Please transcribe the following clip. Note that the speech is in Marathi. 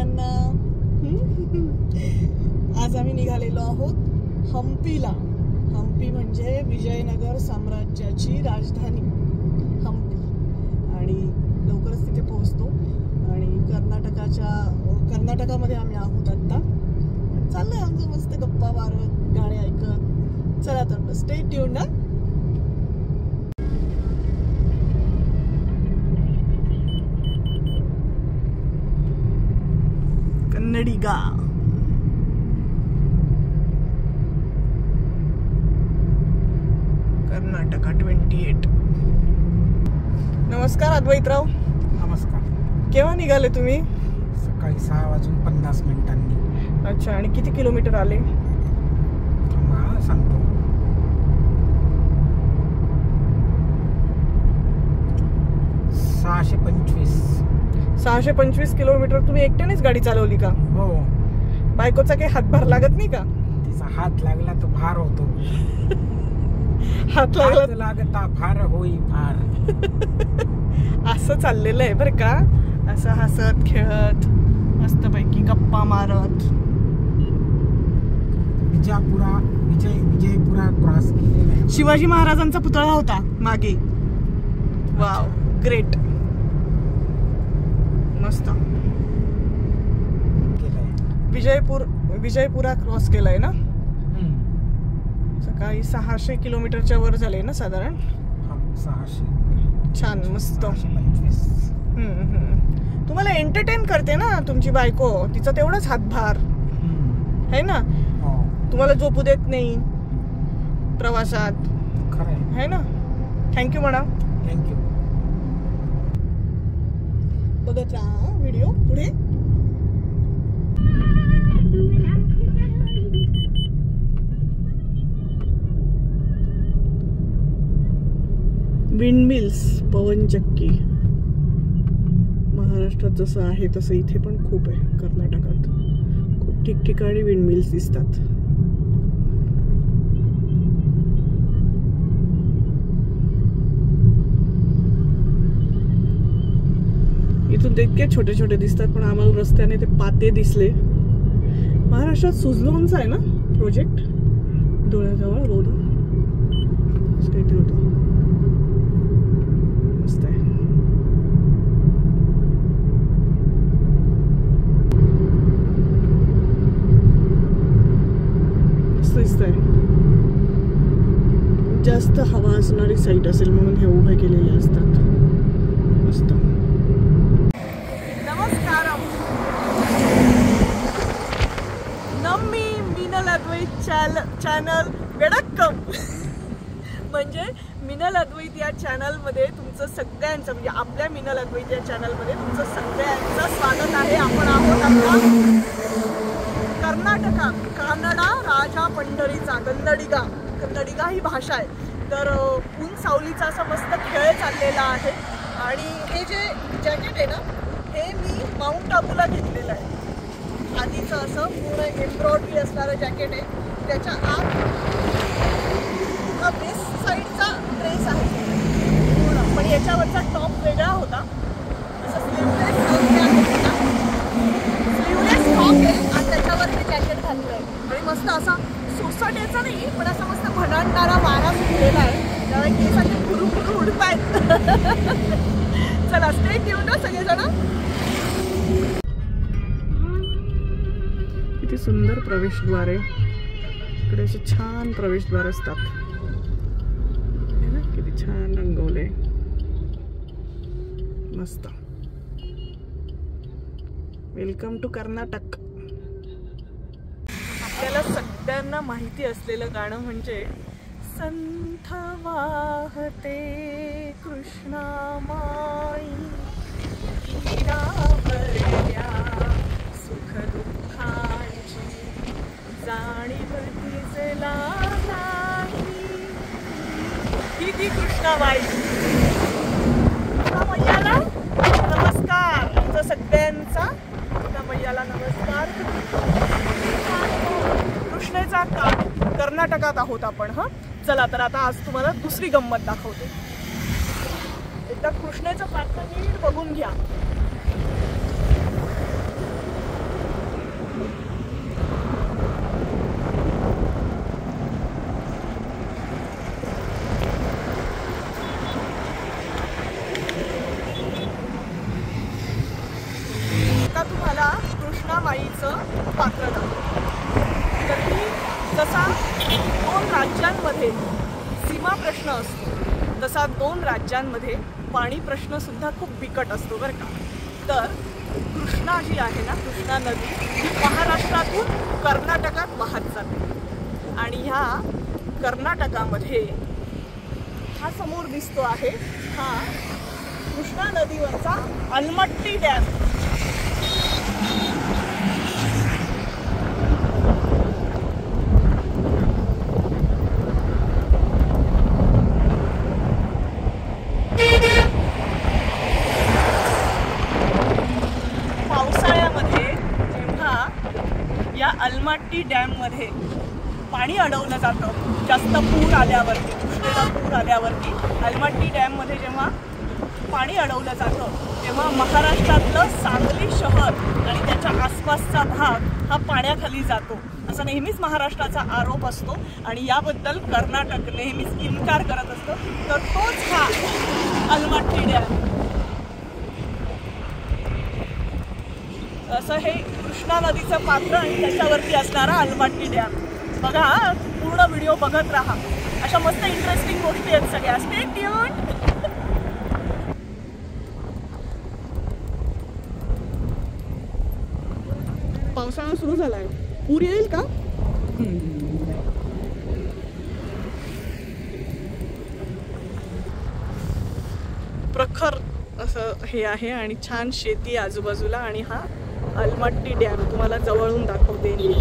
सगळ्यांना. आज आम्ही निघालेलो आहोत हम्पीला. हम्पी म्हणजे विजयनगर साम्राज्याची राजधानी हम्पी, आणि लवकरच तिथे पोहोचतो. आणि कर्नाटकामध्ये आम्ही आहोत आता. चाललंय आमचं मस्त गप्पा मारत, गाणे ऐकत. चला तर स्टे ट्यून्ड ना. कन्नडिगा कर्नाटका 28. नमस्कार अद्वैतराव. नमस्कार. केव्हा निघाले तुम्ही? सकाळी 6:50. अच्छा, आणि किती किलोमीटर आले? सांगतो. 625 किलोमीटर. तुम्ही एकट्यानेच गाडी चालवली का? हो. बायकोचा काही हातभार लागत नाही का? तिचा हात लागला तर भार होतो. हात लागता फार होई फार. असं चाललेलं आहे बरं का. असं हसत खेळत मस्तपैकी गप्पा मारत. विजयपुरा क्रॉस केलेला. शिवाजी महाराजांचा पुतळा होता मागे. वाव, ग्रेट, मस्त. विजयपुरा क्रॉस केलाय ना. सकाळी 600 किलोमीटरच्या वर झाले ना साधारण. 600. छान, मस्त. तुम्हाला एंटरटेन करते ना तुमची बायको. तिचा तेवढाच हातभार है ना. तुम्हाला झोपू देत नाही प्रवासात, है ना. थँक्यू म्हणा. थँक्यू. बघत राहा व्हिडिओ पुढे. विंडमिल्स, पवनचक्की. महाराष्ट्रात जसं आहे तसं इथे पण खूप आहे. कर्नाटकात खूप ठिकठिकाणी विंडमिल्स दिसतात. इथून ते इतके छोटे छोटे दिसतात, पण आम्हाला रस्त्याने ते पाते दिसले. महाराष्ट्रात सुझलॉनचा आहे ना प्रोजेक्ट, डोळ्याजवळ बहुधा काहीतरी होतं. मस्त आहे. मस्त दिसतंय. जास्त हवा असणारी साईट असेल म्हणून हे उभे केलेले असतात. मस्त. नमस्कारम. नम्मी मिनल अद्वैत चॅनल वेडक्कम. म्हणजे मिनल अद्वैत या चॅनलमध्ये तुमचं सगळ्यांचं, म्हणजे आपल्या मिनल अद्वैत या चॅनलमध्ये तुमचं सगळ्यांचं स्वागत आहे. आपण आहोत आता कर्नाटकात, कानडा राजा पंढरीचा. कन्नडिगा ही भाषा आहे. तर ऊन सावलीचा असा मस्त खेळ चाललेला आहे. आणि हे जे जॅकेट आहे ना, हे मी माउंट आबूला घेतलेलं आहे. आधीचं असं पूर्ण एम्ब्रॉयडरी असणारं जॅकेट आहे. त्याच्या आत हा बेस साईडचा ड्रेस आहे पूर्ण, पण याच्यावरचा टॉप वेगळा होता. असं स्लीवलेस टॉप आहे आणि त्याच्यावर हे जॅकेट घातलं आहे. आणि मस्त असा सोसाट्याचा नाही, पण असा मस्त भणाणणारा वारा सुटलेला आहे. त्यामुळे केस असे भुरू उडत आहेत. चला स्टे ट्यून्ड ना सगळेजण. किती सुंदर प्रवेशद्वार आहे. इकडे असे छान प्रवेशद्वार असतात. किती छान रंगवले, मस्त. Welcome to Karnataka. आपल्याला सगळ्यांना माहिती असलेलं गाणं म्हणजे संथ वाहते कृष्णामाई सुख दुःखांची जाणीव तिला नाही. ही कृष्णाबाई. मैयाला नमस्कार. आमचा सगळ्यांचा मैयाला नमस्कार. कृष्णेचा काळ. कर्नाटकात आहोत आपण. चला तर आता आज तुम्हाला दुसरी गंमत दाखवते. एकदा कृष्णेचं पात्र नीट बघून घ्या. कृष्णामाईचं पात्र दाखवतं. तर ही जसा 2 राज्यांमध्ये सीमा प्रश्न असतो तसा 2 राज्यांमध्ये पाणी प्रश्न सुद्धा खूप बिकट असतो बरं का. तर कृष्णा जी आहे ना, कृष्णा नदी ही महाराष्ट्रातून कर्नाटकात वाहत जाते आणि ह्या कर्नाटकामध्ये हा समोर दिसतो आहे हा कृष्णा नदीवरचा अलमट्टी डॅम. पावसाळ्यामध्ये जेव्हा या अलमट्टी डॅम मध्ये पाणी अडवलं जातं, जास्त पूर आल्यावरती, उष्णतेला पूर आल्यावरती अलमट्टी डॅम मध्ये जेव्हा पाणी अडवलं जातं तेव्हा महाराष्ट्रातलं सांगली शहर आणि त्याच्या आसपासचा भाग हा पाण्याखाली जातो असा नेहमीच महाराष्ट्राचा आरोप असतो आणि याबद्दल कर्नाटक नेहमीच इन्कार करत असतं. तर तोच हा अलमट्टी डॅम. असं हे कृष्णा नदीचं पात्र आणि त्याच्यावरती असणारा अलमट्टी डॅम. बघा, पूर्ण व्हिडिओ बघत राहा, अशा मस्त इंटरेस्टिंग गोष्टी आहेत सगळ्या. Stay tuned. पावसाळा सुरू झालाय, पूर येईल का? प्रखर असं हे आहे आणि छान शेती आजूबाजूला आणि हा अलमट्टी डॅम तुम्हाला जवळून दाखवते मी.